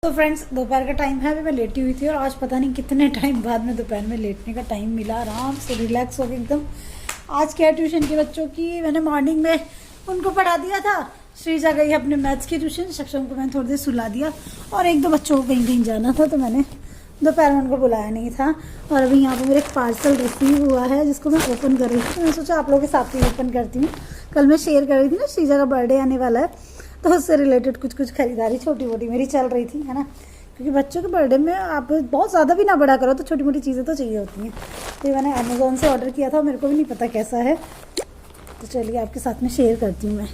तो फ्रेंड्स दोपहर का टाइम है, अभी मैं लेटी हुई थी और आज पता नहीं कितने टाइम बाद में दोपहर में लेटने का टाइम मिला, आराम से रिलैक्स हो गई एकदम। आज क्या ट्यूशन के बच्चों की मैंने मॉर्निंग में उनको पढ़ा दिया था। श्रीजा गई अपने मैथ्स की ट्यूशन, सक्षम को मैंने थोड़ी देर सुला दिया और एक दो बच्चों को कहीं कहीं जाना था तो मैंने दोपहर में उनको बुलाया नहीं था। और अभी यहाँ पर मेरे एक पार्सल रिसीव हुआ है जिसको मैं ओपन कर रही थी, तो मैं सोचा आप लोगों के साथ ही ओपन करती हूँ। कल मैं शेयर कर रही थी ना श्रीजा का बर्थडे आने वाला है तो उससे रिलेटेड कुछ खरीदारी छोटी मोटी मेरी चल रही थी, है ना, क्योंकि बच्चों के बर्थडे में आप बहुत ज़्यादा भी ना बड़ा करो तो छोटी मोटी चीज़ें तो चाहिए होती हैं। तो ये मैंने अमेज़ोन से ऑर्डर किया था, मेरे को भी नहीं पता कैसा है, तो चलिए आपके साथ में शेयर करती हूँ। मैं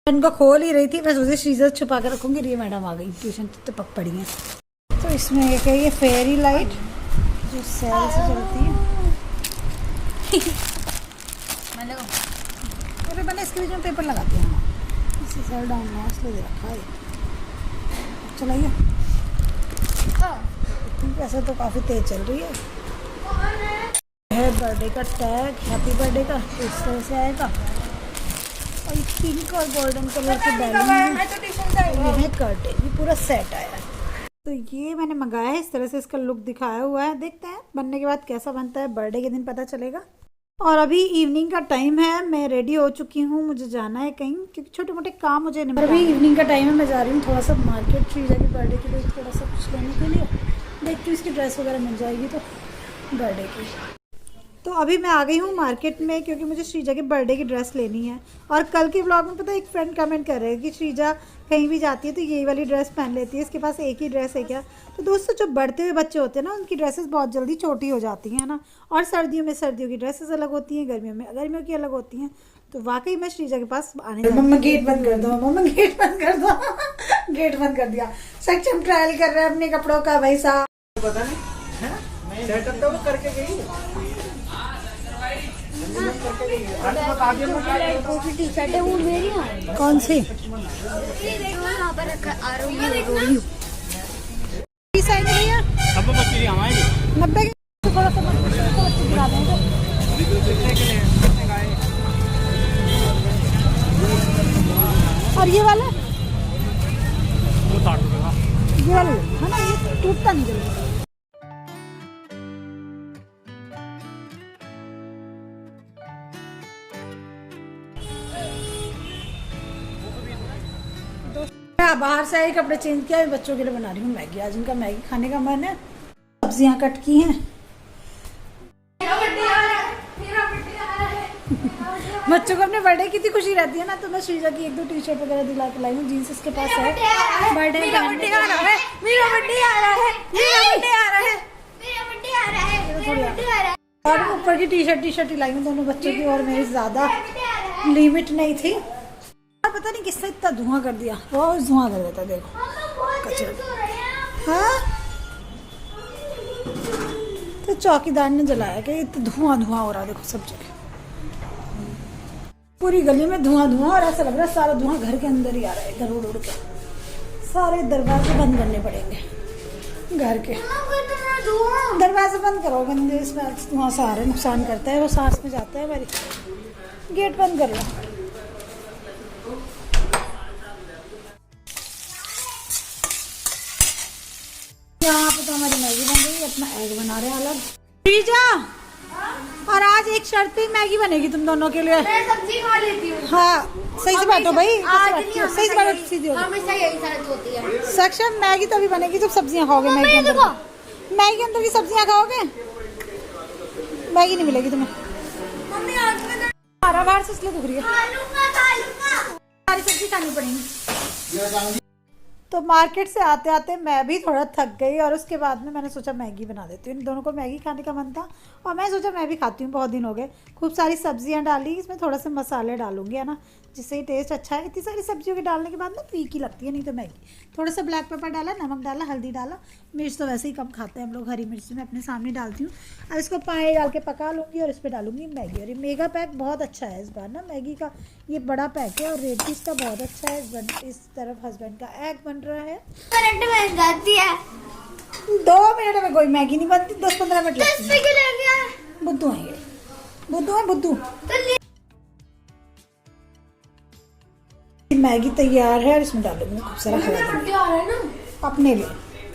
इनको खोल ही रही थी, मैं सोची श्रीजा छुपा कर रखूँगी, ये मैडम आ गई ट्यूशन तो पक पड़ी हैं। तो इसमें एक है ये फेयरी लाइट जो सेल से चलती है अरे मैंने इसके बीच में पेपर लगाती हूँ, इसी सेल डाउन है इसलिए दे रखा है। चलाइए, वैसे तो काफ़ी तेज चल रही है। बर्थडे का टैग, हैप्पी बर्थडे का इस तरह से आएगा और ये पिंक और गोल्डन कलर के बैलून है, कर्टेन, ये पूरा सेट आया है। तो ये मैंने मंगाया है, इस तरह से इसका लुक दिखाया हुआ है, देखते हैं बनने के बाद कैसा बनता है, बर्थडे के दिन पता चलेगा। और अभी इवनिंग का टाइम है, मैं रेडी हो चुकी हूँ, मुझे जाना है कहीं क्योंकि छोटे मोटे काम मुझे नहीं। अभी इवनिंग का टाइम है, मैं जा रही हूँ थोड़ा सा मार्केट श्रीजा की बर्थडे के लिए थोड़ा सा कुछ लेने के लिए, देखती हूँ इसकी ड्रेस वगैरह मिल जाएगी तो बर्थडे की। तो अभी मैं आ गई हूँ मार्केट में क्योंकि मुझे श्रीजा के बर्थडे की ड्रेस लेनी है। और कल के व्लॉग में पता है एक फ्रेंड कमेंट कर रहे हैं कि श्रीजा कहीं भी जाती है तो यही वाली ड्रेस पहन लेती है, इसके पास एक ही ड्रेस है क्या। तो दोस्तों जो बढ़ते हुए बच्चे होते हैं ना उनकी ड्रेसेस बहुत जल्दी छोटी हो जाती हैं ना, और सर्दियों में सर्दियों की ड्रेसेस अलग होती हैं, गर्मियों में गर्मियों की अलग होती हैं। तो वाकई मैं श्रीजा के पास आने मम्मा गेट बंद कर दो, मम्मा गेट बंद कर दो गेट बंद कर दिया। सक्षम ट्रायल कर रहे हैं अपने कपड़ों का, भाई साहब पता नहीं सेटअप तो वो करके गई टी शर्ट है वो मेरी है। कौन सी यहाँ पर रखा आ रही है भैया 90 थोड़ा सा और ये वाला ये वाला है ना, ये टूटता नहीं जल्दी। बाहर से आई, कपड़े चेंज किया, बच्चों के लिए बना रही हूँ मैगी। आज इनका मैगी खाने का मन है, सब्जियां कट की हैं। बच्चों को अपने बर्थडे की इतनी खुशी रहती है ना, तो मैं श्रीजा की एक दो टी शर्ट वगैरह दिला के लाई हूँ, जीन्स इसके पास है। बर्थडे आ रहा है और ऊपर की टी शर्ट लाई हूँ दोनों बच्चों की, और मेरी ज्यादा लिमिट नहीं थी। पता नहीं किससे इतना धुआं कर दिया, रोज धुआं कर देता, देखो कचरा। हाँ तो चौकीदार ने जलाया कि इतना धुआं हो रहा, देखो सब जगह पूरी गली में धुआं और ऐसा लग रहा है सारा धुआं घर के अंदर ही आ रहा है, इधर उड़ के। सारे दरवाजे बंद करने पड़ेंगे घर के, दरवाजे बंद करो, गंदे इसमें धुआं सारे नुकसान करता है, वो सांस में जाता है हमारी। गेट बंद कर लो। यहाँ पे तो हमारी मैगी बन रही है, अपना एग बना रहे हैं अलग। श्रीजा और आज एक शर्त पे मैगी बनेगी तुम दोनों के लिए। मैं सब्जी खा लेती हूँ। हाँ सही से बैठो भाई, सही से बैठो, सीधी हमेशा यही शर्त होती है। सक्षम मैगी तो अभी बनेगी जब सब्जियां खाओगे, मैगी के अंदर की सब्जियां खाओगे, मैगी नहीं मिलेगी तुम्हें। हमारा बाहर से इसलिए दुख रही है, सारी सब्जी खानी पड़ेगी। तो मार्केट से आते आते मैं भी थोड़ा थक गई और उसके बाद में मैंने सोचा मैगी बना देती हूँ। इन दोनों को मैगी खाने का मन था और मैं सोचा मैं भी खाती हूँ, बहुत दिन हो गए। खूब सारी सब्जियाँ डाली, इसमें थोड़ा सा मसाले डालूंगी, है ना, जिससे ही टेस्ट अच्छा है। इतनी सारी सब्जियों के डालने के बाद ना फीकी लगती है नहीं तो मैगी। थोड़ा सा ब्लैक पेपर डाला, नमक डाला, हल्दी डाला, मिर्च तो वैसे ही कम खाते हैं हम लोग, हरी मिर्च मैं अपने सामने डालती हूँ। अब इसको पानी डाल के पका लूँगी और इस पर डालूंगी मैगी। और ये मेगा पैक बहुत अच्छा है इस बार ना मैगी का, ये बड़ा पैक है और रेट भी इसका बहुत अच्छा है। इस तरफ हस्बैंड का एग बन रहा है, 2 मिनट में कोई मैगी नहीं बनती, 10-15 मिनट लगती है। बुद्धू है ये, बुद्धू। मैगी तैयार है और इसमें डालूंगी खूब सारा हरा धनिया। अपने लिए।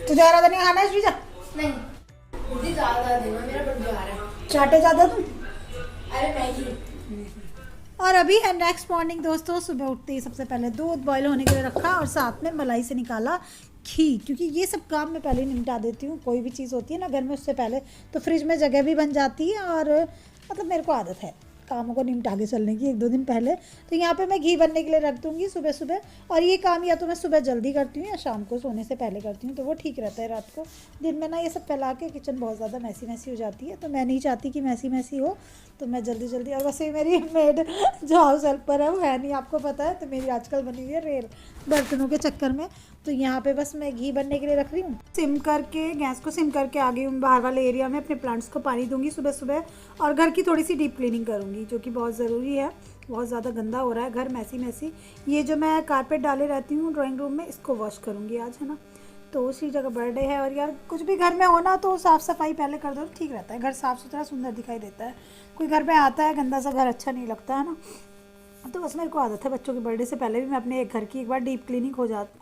तो ज़्यादा नहीं खाना है श्रीजा? नहीं दीदी ज्यादा देना, मेरा बर्थडे आ रहा है। चाटे ज़्यादा तुम? अरे मैगी। और अभी है नेक्स्ट मॉर्निंग दोस्तों, सुबह उठते ही सबसे पहले दूध बॉईल होने के लिए रखा और साथ में मलाई से निकाला घी, क्योंकि ये सब काम मैं पहले ही निपटा देती हूँ। कोई भी चीज़ होती है ना घर में उससे पहले, तो फ्रिज में जगह भी बन जाती है और मतलब मेरे को आदत है कामों को निपटा के चलने की 1-2 दिन पहले। तो यहाँ पे मैं घी बनने के लिए रख दूँगी सुबह सुबह, और ये काम या तो मैं सुबह जल्दी करती हूँ या शाम को सोने से पहले करती हूँ, तो वो ठीक रहता है। रात को दिन में ना ये सब फैला के किचन बहुत ज़्यादा मैसी हो जाती है, तो मैं नहीं चाहती कि मैसी हो, तो मैं जल्दी। और वैसे मेरी मेड जो हाउस हेल्पर है वो है नहीं, आपको पता है, तो मेरी आजकल बनी हुई है रेल बर्तनों के चक्कर में। तो यहाँ पे बस मैं घी बनने के लिए रख रही हूँ। सिम करके गैस को सिम करके आ गई हूँ बाहर वाले एरिया में, अपने प्लांट्स को पानी दूंगी सुबह सुबह, और घर की थोड़ी सी डीप क्लीनिंग करूँगी, जो कि बहुत ज़रूरी है। बहुत ज़्यादा गंदा हो रहा है घर, मैसी। ये जो मैं कारपेट डाले रहती हूँ ड्राइंग रूम में, इसको वॉश करूँगी आज, है ना। तो उसी जगह बर्थडे है, और यार कुछ भी घर में हो ना तो साफ़ सफाई पहले कर दो, ठीक रहता है। घर साफ़ सुथरा सुंदर दिखाई देता है। कोई घर पे आता है गंदा सा घर अच्छा नहीं लगता है ना। तो बस मेरे को आदत है बच्चों के बर्थडे से पहले भी मैं अपने घर की एक बार डीप क्लीनिंग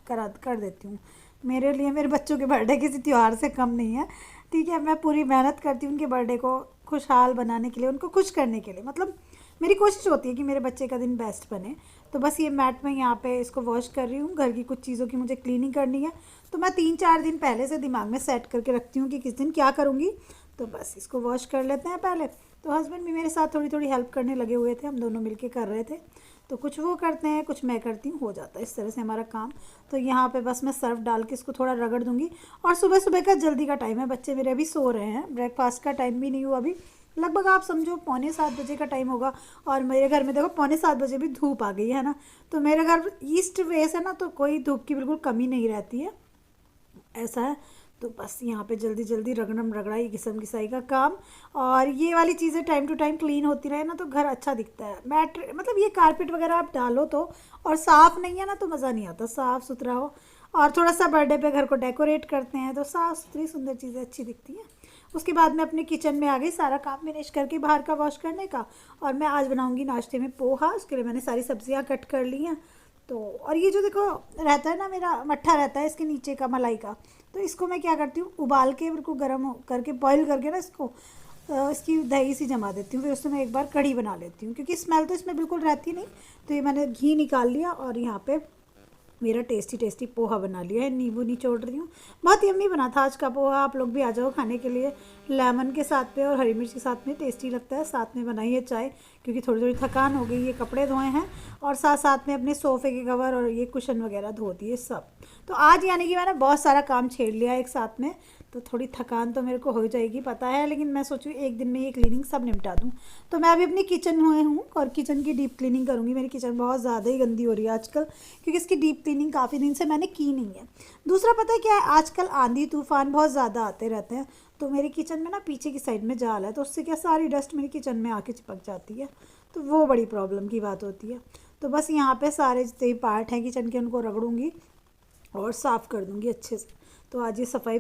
कर देती हूँ। मेरे लिए मेरे बच्चों के बर्थडे किसी त्यौहार से कम नहीं है, ठीक है। मैं पूरी मेहनत करती हूँ उनके बर्थडे को खुशहाल बनाने के लिए, उनको खुश करने के लिए। मतलब मेरी कोशिश होती है कि मेरे बच्चे का दिन बेस्ट बने। तो बस ये मैट में यहाँ पे इसको वॉश कर रही हूँ। घर की कुछ चीज़ों की मुझे क्लीनिंग करनी है, तो मैं 3-4 दिन पहले से दिमाग में सेट करके रखती हूँ कि किस दिन क्या करूँगी। तो बस इसको वॉश कर लेते हैं पहले। तो हस्बैंड भी मेरे साथ थोड़ी हेल्प करने लगे हुए थे, हम दोनों मिलके कर रहे थे। तो कुछ वो करते हैं, कुछ मैं करती हूँ, हो जाता है इस तरह से हमारा काम। तो यहाँ पे बस मैं सर्फ डाल के इसको थोड़ा रगड़ दूँगी। और सुबह का जल्दी का टाइम है, बच्चे मेरे अभी सो रहे हैं, ब्रेकफास्ट का टाइम भी नहीं हुआ अभी। लगभग आप समझो 6:45 बजे का टाइम होगा। और मेरे घर में देखो 6:45 बजे भी धूप आ गई है ना। तो मेरे घर ईस्ट फेस है ना, तो कोई धूप की बिल्कुल कमी नहीं रहती है, ऐसा है। तो बस यहाँ पे जल्दी रगड़म रगड़ाई घिसाई का काम। और ये वाली चीज़ें टाइम टू टाइम क्लीन होती रहे ना, तो घर अच्छा दिखता है। मैट मतलब ये कारपेट वगैरह आप डालो तो, और साफ़ नहीं है ना तो मज़ा नहीं आता, साफ़ सुथरा हो। और थोड़ा सा बर्थडे पे घर को डेकोरेट करते हैं तो साफ़ सुथरी सुंदर चीज़ें अच्छी दिखती हैं। उसके बाद मैं अपने किचन में आ गई, सारा काम फिनिश करके बाहर का वॉश करने का। और मैं आज बनाऊँगी नाश्ते में पोहा, उसके लिए मैंने सारी सब्जियाँ कट कर ली हैं। तो और ये जो देखो रहता है ना, मेरा मट्ठा रहता है इसके नीचे का मलाई का, तो इसको मैं क्या करती हूँ, उबाल के बिल्कुल गर्म करके बॉईल करके ना इसको इसकी दही सी जमा देती हूँ। फिर उससे मैं एक बार कढ़ी बना लेती हूँ, क्योंकि स्मेल तो इसमें बिल्कुल रहती नहीं। तो ये मैंने घी निकाल लिया और यहाँ पे मेरा टेस्टी पोहा बना लिया है। नींबू निचोड़ रही हूँ। बहुत यम्मी बना था आज का पोहा, आप लोग भी आ जाओ खाने के लिए। लेमन के साथ में और हरी मिर्च के साथ में टेस्टी लगता है। साथ में बनाई है चाय, क्योंकि थोड़ी थकान हो गई है, कपड़े धोए हैं और साथ में अपने सोफ़े के कवर और ये कुशन वगैरह धो दिए सब। तो आज यानी कि मैंने बहुत सारा काम छेड़ लिया एक साथ में, तो थोड़ी थकान तो मेरे को हो जाएगी पता है, लेकिन मैं सोचूँ एक दिन में ये क्लीनिंग सब निपटा दूँ। तो मैं अभी अपनी किचन हुए हूँ और किचन की डीप क्लीनिंग करूँगी। मेरी किचन बहुत ज़्यादा ही गंदी हो रही है आजकल, क्योंकि इसकी डीप क्लीनिंग काफ़ी दिन से मैंने की नहीं है। दूसरा पता है क्या है, आजकल आंधी तूफान बहुत ज़्यादा आते रहते हैं, तो मेरी किचन में ना पीछे की साइड में जाल है, तो उससे क्या सारी डस्ट मेरी किचन में आके चिपक जाती है, तो वो बड़ी प्रॉब्लम की बात होती है। तो बस यहाँ पे सारे जितने पार्ट हैं किचन के उनको रगड़ूंगी और साफ़ कर दूंगी अच्छे से। तो आज ये सफाई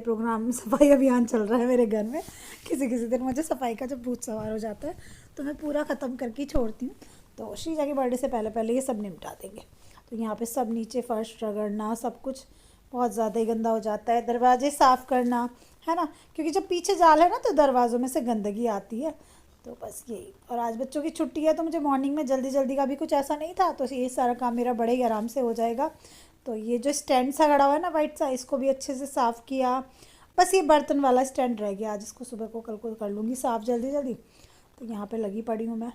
अभियान चल रहा है मेरे घर में। किसी दिन मुझे सफाई का जब भूत सवार हो जाता है तो मैं पूरा ख़त्म करके छोड़ती हूँ। तो श्रीजा के बर्थडे से पहले ये सब निपटा देंगे। तो यहाँ पे सब नीचे फर्श रगड़ना, सब कुछ बहुत ज़्यादा ही गंदा हो जाता है। दरवाजे साफ़ करना है ना, क्योंकि जब पीछे जाल है ना तो दरवाज़ों में से गंदगी आती है। तो बस यही। और आज बच्चों की छुट्टी है तो मुझे मॉर्निंग में जल्दी का भी कुछ ऐसा नहीं था, तो ये सारा काम मेरा बड़े ही आराम से हो जाएगा। तो ये जो स्टैंड सा खड़ा हुआ है ना वाइट सा, इसको भी अच्छे से साफ़ किया। बस ये बर्तन वाला स्टैंड रह गया, आज इसको सुबह को कल को कर लूँगी साफ़ जल्दी। तो यहाँ पे लगी पड़ी हूँ मैं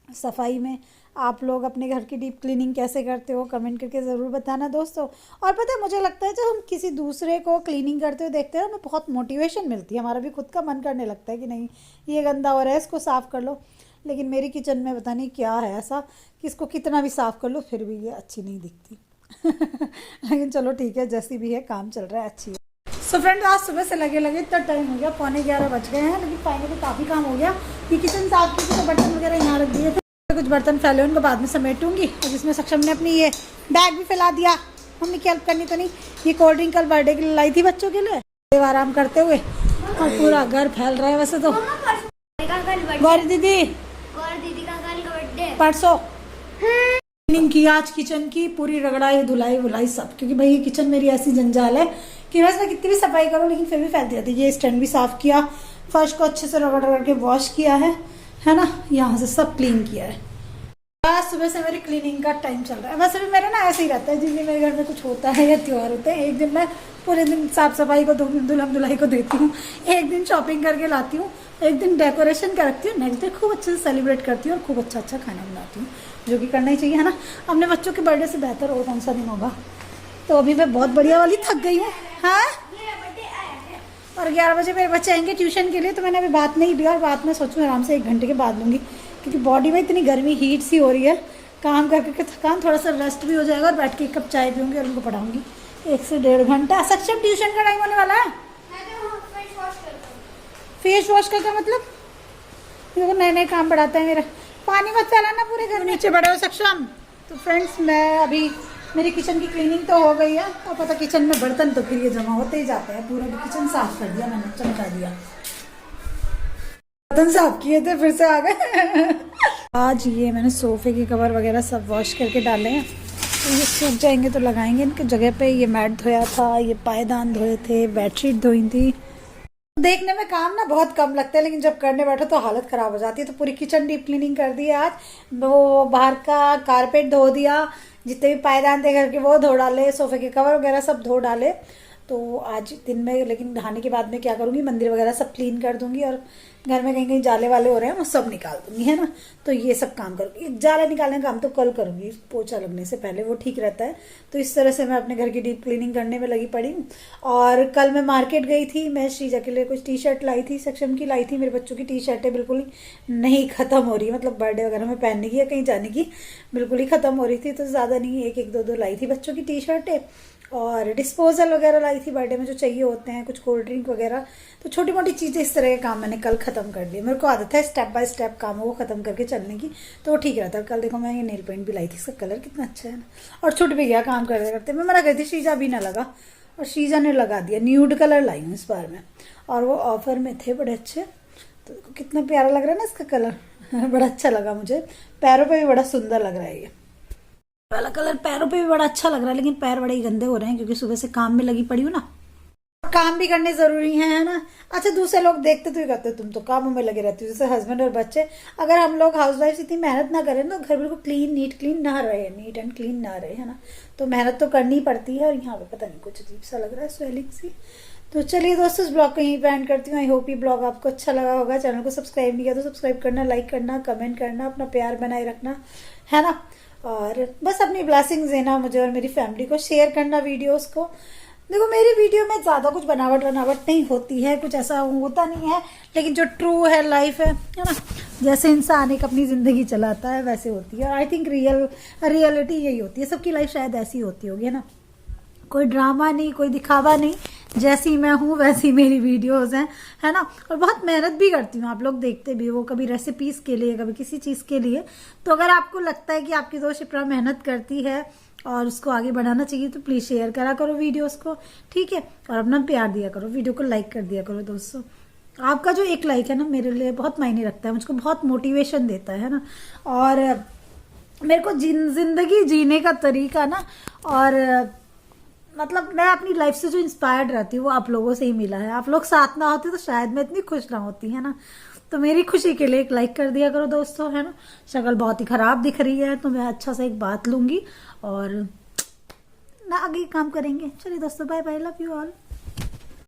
सफाई में। आप लोग अपने घर की डीप क्लीनिंग कैसे करते हो कमेंट करके ज़रूर बताना दोस्तों। और पता है मुझे लगता है जब हम किसी दूसरे को क्लीनिंग करते हुए देखते हैं हमें बहुत मोटिवेशन मिलती है, हमारा भी खुद का मन करने लगता है कि नहीं ये गंदा हो रहा है इसको साफ़ कर लो। लेकिन मेरी किचन में पता नहीं क्या है ऐसा कि इसको कितना भी साफ़ कर लो फिर भी ये अच्छी नहीं दिखती। लेकिन चलो ठीक है, जैसी भी है काम चल रहा है, अच्छी है। सो फ्रेंड्स आज सुबह से लगे इतना टाइम हो गया, 11:15 बज गए हैं, लेकिन फाइनली काफ़ी काम हो गया। ये किचन साफ की तो बर्तन वगैरह यहाँ रख दिए थे, कुछ बर्तन फैले उनको बाद में समेटूंगी। और जिसमें सक्षम ने अपनी ये बैग भी फैला दिया, मम्मी की हेल्प करनी तो नहीं। ये कोल्ड ड्रिंक कल बर्थडे के लिए लाई थी बच्चों के लिए, आराम करते हुए, और पूरा घर फैल रहा है वैसे तो। गौरी दीदी का कल बर्थडे परसों क्लीनिंग की आज किचन की, पूरी रगड़ाई धुलाई वुलाई सब, क्योंकि भाई ये किचन मेरी ऐसी जंजाल है कि वैसे मैं कितनी भी सफाई करूँ लेकिन फिर भी फैलती रहती है। ये स्टैंड भी साफ किया, फर्श को अच्छे से रगड़ रगड़ के वॉश किया है ना, यहाँ से सब क्लीन किया है। बस सुबह से मेरी क्लीनिंग का टाइम चल रहा है। वैसे भी मेरा ना ऐसे ही रहता है, जिस दिन मेरे घर में कुछ होता है या त्योहार होते हैं, एक दिन मैं पूरे दिन साफ सफाई को, दुल्हन दुल्हाई को देती हूँ, एक दिन शॉपिंग करके लाती हूँ, एक दिन डेकोरेशन का रखती हूँ, नेक्स्ट डे खूब अच्छे से सेलिब्रेट करती हूँ और खूब अच्छा अच्छा खाना बनाती हूँ, जो कि करना ही चाहिए, है ना। अपने बच्चों के बर्थडे से बेहतर और कौन सा दिन होगा। तो अभी मैं बहुत बढ़िया वाली थक गई हूँ। हाँ, और 11 बजे मेरे बच्चे आएंगे ट्यूशन के लिए, तो मैंने अभी बात नहीं ली और बात मैं सोचूं आराम से 1 घंटे के बाद लूँगी, क्योंकि बॉडी में इतनी गर्मी हीट सी हो रही है, काम करके थकान, थोड़ा सा रेस्ट भी हो जाएगा और बैठ के 1 कप चाय पीऊँगी और उनको पढ़ाऊँगी 1 से 1.5 घंटा। सक्षम ट्यूशन का टाइम होने वाला है। फेस वॉश का क्या मतलब? देखो नए नए काम बढ़ाता है मेरा। पानी मत फैलाना पूरे घर, नीचे बड़े हो सक्षम। तो फ्रेंड्स, मैं अभी मेरी किचन की क्लीनिंग तो हो गई है, और पता किचन में बर्तन तो फिर ये जमा होते ही जाते हैं। पूरा किचन साफ कर दिया मैंने, चमका दिया, बर्तन साफ किए थे फिर से आ गए। आज ये मैंने सोफे के कवर वगैरह सब वॉश करके डाले हैं, तो ये सूख जाएंगे तो लगाएंगे इनके जगह पे। ये मैट धोया था, ये पायदान धोए थे, बेडशीट धोई थी। देखने में काम ना बहुत कम लगता है, लेकिन जब करने बैठो तो हालत खराब हो जाती है। तो पूरी किचन डीप क्लीनिंग कर दी आज। वो बाहर का कारपेट धो दिया, जितने भी पायदान थे घर के वो धो डाले, सोफे के कवर वगैरह सब धो डाले। तो आज दिन में, लेकिन नहाने के बाद में क्या करूँगी, मंदिर वगैरह सब क्लीन कर दूंगी, और घर में कहीं कहीं जाले वाले हो रहे हैं वो सब निकाल दूंगी, है ना। तो ये सब काम करूँगी। जाला निकालने का काम तो कल करूँगी, पोछा लगने से पहले, वो ठीक रहता है। तो इस तरह से मैं अपने घर की डीप क्लीनिंग करने में लगी पड़ी हूँ। और कल मैं मार्केट गई थी, मैं श्रीजा के लिए कुछ टी शर्ट लाई थी, सक्षम की लाई थी। मेरे बच्चों की टी शर्टें बिल्कुल ही नहीं ख़त्म हो रही, मतलब बर्थडे वगैरह में पहनने की या कहीं जाने की बिल्कुल ही ख़त्म हो रही थी। तो ज़्यादा नहीं, 1-1, 2-2 लाई थी बच्चों की टी शर्टें, और डिस्पोजल वगैरह लाई थी बर्थडे में जो चाहिए होते हैं, कुछ कोल्ड ड्रिंक वगैरह। तो छोटी मोटी चीज़ें, इस तरह के काम मैंने कल ख़त्म कर दिए। मेरे को आदत है स्टेप बाय स्टेप कामों को ख़त्म करके चलने की, तो वो ठीक रहता है। कल देखो मैं ये नेल पेंट भी लाई थी, इसका कलर कितना अच्छा है ना, और छूट भी गया काम करते करते। मैं मना करी थी, शीजा भी ना लगा, और शीजा ने लगा दिया। न्यूड कलर लाई हूँ इस बार में, और वो ऑफर में थे बड़े अच्छे। तो देखो कितना प्यारा लग रहा है ना इसका कलर। बड़ा अच्छा लगा मुझे, पैरों पर भी बड़ा सुंदर लग रहा है ये वाला कलर। पैरों पे भी बड़ा अच्छा लग रहा है, लेकिन पैर बड़े ही गंदे हो रहे हैं क्योंकि सुबह से काम में लगी पड़ी हूँ ना। काम भी करने जरूरी है ना। अच्छा, दूसरे लोग देखते तो ही कहते तुम तो कामों में लगे रहती हो, जैसे हस्बैंड और बच्चे। अगर हम लोग हाउसवाइफ इतनी मेहनत ना करें ना, घर बिल्कुल नीट एंड क्लीन ना रहे, है ना। तो मेहनत तो करनी पड़ती है। और यहाँ पे पता नहीं कुछ अजीब सा लग रहा है, स्वेलिंग सी। तो चलिए दोस्तों, इस ब्लॉग को यहीं पे एंड करती हूँ। आई होप ये ब्लॉग आपको अच्छा लगा होगा। चैनल को सब्सक्राइब नहीं किया तो सब्सक्राइब करना, लाइक करना, कमेंट करना, अपना प्यार बनाए रखना, है ना। और बस अपनी ब्लेसिंग्स देना मुझे और मेरी फैमिली को, शेयर करना वीडियोस को। देखो मेरी वीडियो में ज़्यादा कुछ बनावट नहीं होती है, कुछ ऐसा होता नहीं है, लेकिन जो ट्रू है लाइफ है ना, जैसे इंसान एक अपनी ज़िंदगी चलाता है वैसे होती है। और आई थिंक रियलिटी यही होती है, सबकी लाइफ शायद ऐसी होती होगी, है ना। कोई ड्रामा नहीं, कोई दिखावा नहीं, जैसी मैं हूँ वैसी मेरी वीडियोस हैं, है ना। और बहुत मेहनत भी करती हूँ, आप लोग देखते भी हो, कभी रेसिपीज़ के लिए, कभी किसी चीज़ के लिए। तो अगर आपको लगता है कि आपकी दोस्त शिप्रा मेहनत करती है और उसको आगे बढ़ाना चाहिए, तो प्लीज़ शेयर करा करो वीडियोस को, ठीक है। और अपना प्यार दिया करो, वीडियो को लाइक कर दिया करो दोस्तों। आपका जो एक लाइक है ना, मेरे लिए बहुत मायने रखता है, मुझको बहुत मोटिवेशन देता है ना। और मेरे को जिंदगी जीने का तरीका ना, और मतलब मैं अपनी लाइफ से जो इंस्पायर्ड रहती हूँ वो आप लोगों से ही मिला है। आप लोग साथ ना होते तो शायद मैं इतनी खुश ना होती, है ना। तो मेरी खुशी के लिए एक लाइक कर दिया करो दोस्तों, है ना। शक्ल बहुत ही खराब दिख रही है, तो मैं अच्छा सा एक बात लूंगी और ना आगे काम करेंगे। चलिए दोस्तों, bye bye, love you all.